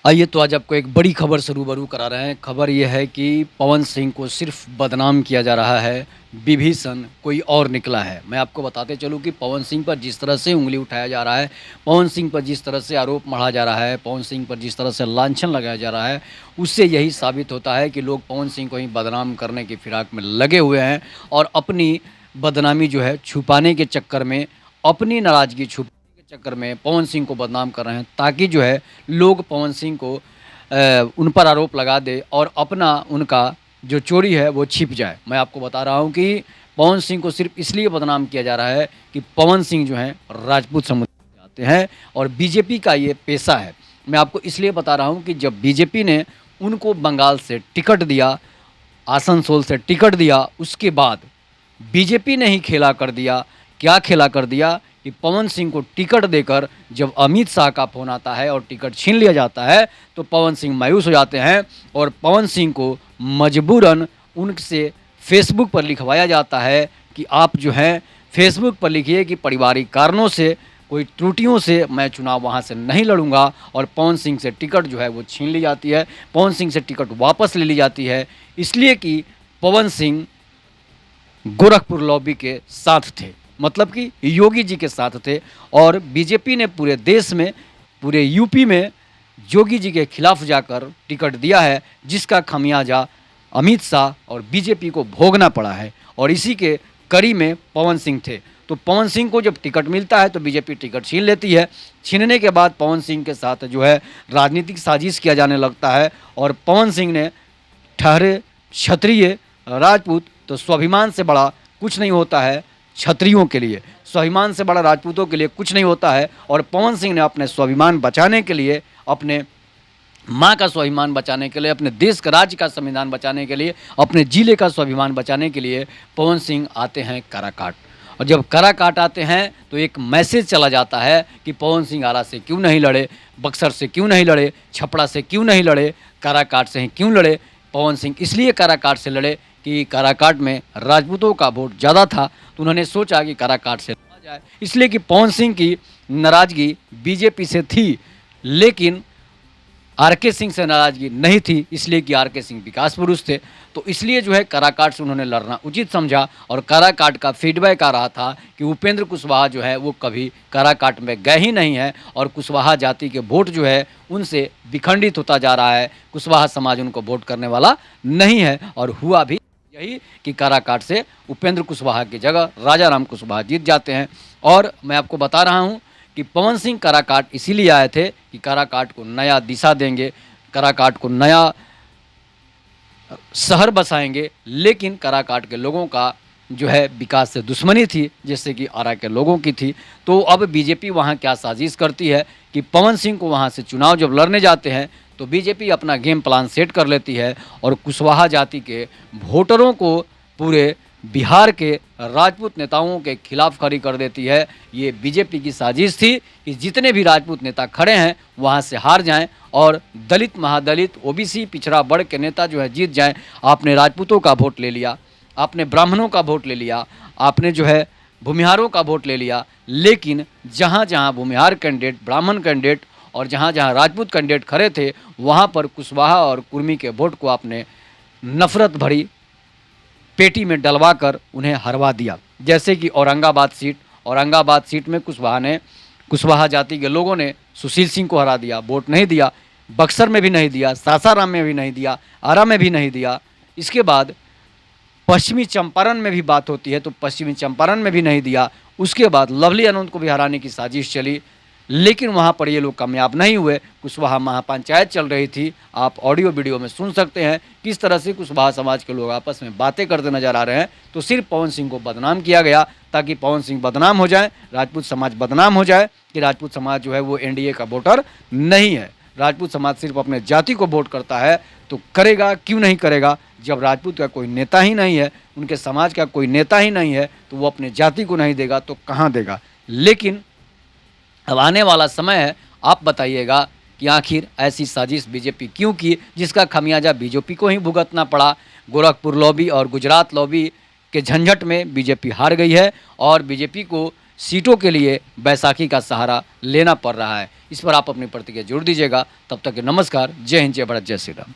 आइए तो आज आपको एक बड़ी खबर से रूबरू करा रहे हैं। खबर ये है कि पवन सिंह को सिर्फ बदनाम किया जा रहा है, विभीषण कोई और निकला है। मैं आपको बताते चलूँ कि पवन सिंह पर जिस तरह से उँगली उठाया जा रहा है, पवन सिंह पर जिस तरह से आरोप मढ़ा जा रहा है, पवन सिंह पर जिस तरह से लांछन लगाया जा रहा है, उससे यही साबित होता है कि लोग पवन सिंह को ही बदनाम करने की फिराक में लगे हुए हैं और अपनी बदनामी जो है छुपाने के चक्कर में, अपनी नाराज़गी छुपाने के चक्कर में पवन सिंह को बदनाम कर रहे हैं, ताकि जो है लोग पवन सिंह को उन पर आरोप लगा दे और अपना उनका जो चोरी है वो छिप जाए। मैं आपको बता रहा हूँ कि पवन सिंह को सिर्फ इसलिए बदनाम किया जा रहा है कि पवन सिंह जो हैं राजपूत समुदाय से आते हैं और बीजेपी का ये पेशा है। मैं आपको इसलिए बता रहा हूँ कि जब बीजेपी ने उनको बंगाल से टिकट दिया, आसनसोल से टिकट दिया, उसके बाद बीजेपी ने ही खेला कर दिया। क्या खेला कर दिया कि पवन सिंह को टिकट देकर जब अमित शाह का फ़ोन आता है और टिकट छीन लिया जाता है, तो पवन सिंह मायूस हो जाते हैं और पवन सिंह को मजबूरन उनसे फेसबुक पर लिखवाया जाता है कि आप जो हैं फेसबुक पर लिखिए कि पारिवारिक कारणों से, कोई त्रुटियों से मैं चुनाव वहाँ से नहीं लड़ूंगा, और पवन सिंह से टिकट जो है वो छीन ली जाती है। पवन सिंह से टिकट वापस ले ली जाती है, इसलिए कि पवन सिंह गोरखपुर लॉबी के साथ थे, मतलब कि योगी जी के साथ थे। और बीजेपी ने पूरे देश में, पूरे यूपी में योगी जी के खिलाफ जाकर टिकट दिया है, जिसका खमियाजा अमित शाह और बीजेपी को भोगना पड़ा है। और इसी के कड़ी में पवन सिंह थे। तो पवन सिंह को जब टिकट मिलता है तो बीजेपी टिकट छीन लेती है। छीनने के बाद पवन सिंह के साथ जो है राजनीतिक साजिश किया जाने लगता है और पवन सिंह ने ठहरे क्षत्रिय राजपूत, तो स्वाभिमान से बड़ा कुछ नहीं होता है क्षत्रियों के लिए, स्वाभिमान से बड़ा राजपूतों के लिए कुछ नहीं होता है। और पवन सिंह ने अपने स्वाभिमान बचाने के लिए, अपने माँ का स्वाभिमान बचाने के लिए, अपने देश का, राज्य का संविधान बचाने के लिए, अपने जिले का स्वाभिमान बचाने के लिए पवन सिंह आते हैं काराकाट। और जब काराकाट आते हैं तो एक मैसेज चला जाता है कि पवन सिंह आरा से क्यों नहीं लड़े, बक्सर से क्यों नहीं लड़े, छपरा से क्यों नहीं लड़े, काराकाट से ही क्यों लड़े। पवन सिंह इसलिए काराकाट से लड़े कि काराकाट में राजपूतों का वोट ज़्यादा था, तो उन्होंने सोचा कि काराकाट से लड़ा जाए। इसलिए कि पवन सिंह की नाराज़गी बीजेपी से थी, लेकिन आरके सिंह से नाराज़गी नहीं थी, इसलिए कि आरके सिंह विकास पुरुष थे। तो इसलिए जो है काराकाट से उन्होंने लड़ना उचित समझा। और काराकाट का फीडबैक आ रहा था कि उपेंद्र कुशवाहा जो है वो कभी काराकाट में गए ही नहीं है और कुशवाहा जाति के वोट जो है उनसे विखंडित होता जा रहा है, कुशवाहा समाज उनको वोट करने वाला नहीं है। और हुआ भी यही कि काराकाट से उपेंद्र कुशवाहा की जगह राजा राम कुशवाहा जीत जाते हैं। और मैं आपको बता रहा हूँ कि पवन सिंह काराकाट इसीलिए आए थे कि काराकाट को नया दिशा देंगे, काराकाट को नया शहर बसाएंगे। लेकिन काराकाट के लोगों का जो है विकास से दुश्मनी थी, जैसे कि आरा के लोगों की थी। तो अब बीजेपी वहाँ क्या साजिश करती है कि पवन सिंह को वहाँ से चुनाव जब लड़ने जाते हैं तो बीजेपी अपना गेम प्लान सेट कर लेती है और कुशवाहा जाति के वोटरों को पूरे बिहार के राजपूत नेताओं के खिलाफ खड़ी कर देती है। ये बीजेपी की साजिश थी कि जितने भी राजपूत नेता खड़े हैं वहाँ से हार जाएं और दलित, महादलित, ओबीसी, पिछड़ा वर्ग के नेता जो है जीत जाएं। आपने राजपूतों का वोट ले लिया, आपने ब्राह्मणों का वोट ले लिया, आपने जो है भूमिहारों का वोट ले लिया, लेकिन जहाँ जहाँ भूमिहार कैंडिडेट, ब्राह्मण कैंडिडेट और जहाँ जहाँ राजपूत कैंडिडेट खड़े थे, वहाँ पर कुशवाहा और कुर्मी के वोट को आपने नफरत भरी पेटी में डलवाकर उन्हें हरवा दिया। जैसे कि औरंगाबाद सीट में कुशवाहा जाति के लोगों ने सुशील सिंह को हरा दिया, वोट नहीं दिया। बक्सर में भी नहीं दिया, सासाराम में भी नहीं दिया, आरा में भी नहीं दिया। इसके बाद पश्चिमी चंपारण में भी बात होती है तो पश्चिमी चंपारण में भी नहीं दिया। उसके बाद लवली आनंद को भी हराने की साजिश चली, लेकिन वहाँ पर ये लोग कामयाब नहीं हुए। कुशवाहा महापंचायत चल रही थी, आप ऑडियो वीडियो में सुन सकते हैं किस तरह से कुशवाहा समाज के लोग आपस में बातें करते नजर आ रहे हैं। तो सिर्फ पवन सिंह को बदनाम किया गया ताकि पवन सिंह बदनाम हो जाए, राजपूत समाज बदनाम हो जाए कि राजपूत समाज जो है वो एनडीए का वोटर नहीं है। राजपूत समाज सिर्फ अपने जाति को वोट करता है, तो करेगा क्यों नहीं करेगा? जब राजपूत का कोई नेता ही नहीं है, उनके समाज का कोई नेता ही नहीं है, तो वो अपने जाति को नहीं देगा तो कहाँ देगा? लेकिन अब आने वाला समय है, आप बताइएगा कि आखिर ऐसी साजिश बीजेपी क्यों की, जिसका खमियाजा बीजेपी को ही भुगतना पड़ा। गोरखपुर लॉबी और गुजरात लॉबी के झंझट में बीजेपी हार गई है और बीजेपी को सीटों के लिए बैसाखी का सहारा लेना पड़ रहा है। इस पर आप अपनी प्रतिक्रिया जरूर दीजिएगा। तब तक के नमस्कार, जय हिंद, जय भारत, जय श्री राम।